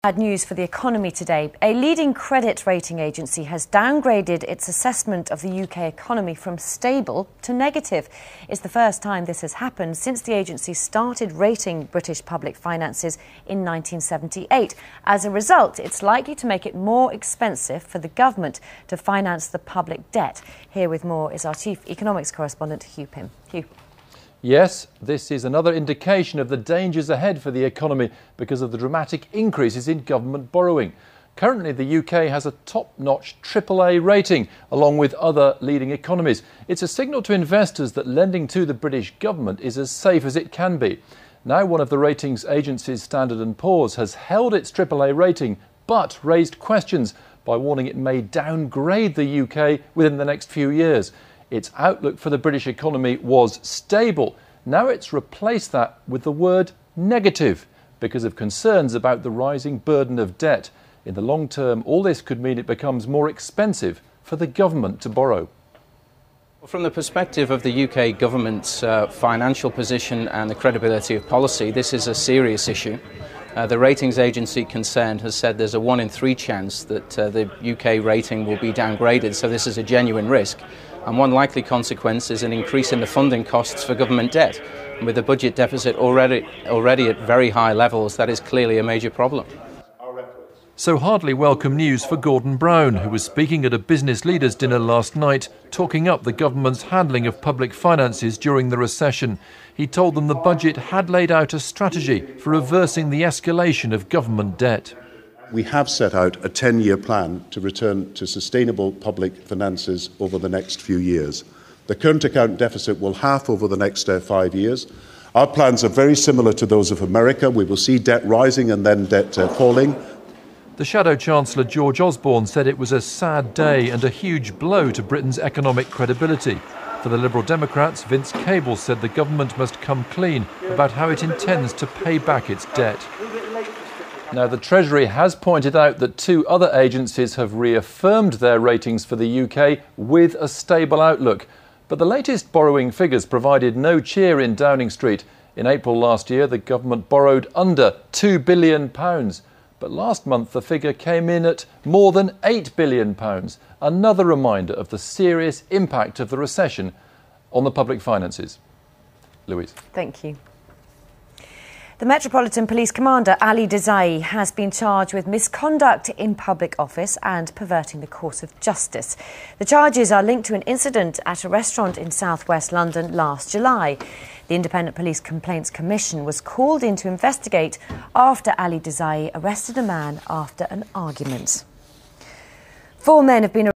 Bad news for the economy today. A leading credit rating agency has downgraded its assessment of the UK economy from stable to negative. It's the first time this has happened since the agency started rating British public finances in 1978. As a result, it's likely to make it more expensive for the government to finance the public debt. Here with more is our chief economics correspondent, Hugh Pym. Hugh. Yes, this is another indication of the dangers ahead for the economy because of the dramatic increases in government borrowing. Currently, the UK has a top-notch AAA rating, along with other leading economies. It's a signal to investors that lending to the British government is as safe as it can be. Now, one of the ratings agencies, Standard & Poor's, has held its AAA rating, but raised questions by warning it may downgrade the UK within the next few years. Its outlook for the British economy was stable. Now it's replaced that with the word negative because of concerns about the rising burden of debt. In the long term, all this could mean it becomes more expensive for the government to borrow. From the perspective of the UK government's financial position and the credibility of policy, this is a serious issue. The ratings agency concerned has said there's a 1 in 3 chance that the UK rating will be downgraded, so this is a genuine risk. And one likely consequence is an increase in the funding costs for government debt. And with the budget deficit already at very high levels, that is clearly a major problem. So hardly welcome news for Gordon Brown, who was speaking at a business leaders' dinner last night, talking up the government's handling of public finances during the recession. He told them the budget had laid out a strategy for reversing the escalation of government debt. We have set out a 10-year plan to return to sustainable public finances over the next few years. The current account deficit will halve over the next 5 years. Our plans are very similar to those of America. We will see debt rising and then debt falling. The Shadow Chancellor George Osborne said it was a sad day and a huge blow to Britain's economic credibility. For the Liberal Democrats, Vince Cable said the government must come clean about how it intends to pay back its debt. Now, the Treasury has pointed out that 2 other agencies have reaffirmed their ratings for the UK with a stable outlook. But the latest borrowing figures provided no cheer in Downing Street. In April last year, the government borrowed under £2 billion. But last month, the figure came in at more than £8 billion. Another reminder of the serious impact of the recession on the public finances. Louise. Thank you. The Metropolitan Police Commander, Ali Desai, has been charged with misconduct in public office and perverting the course of justice. The charges are linked to an incident at a restaurant in southwest London last July. The Independent Police Complaints Commission was called in to investigate after Ali Desai arrested a man after an argument. 4 men have been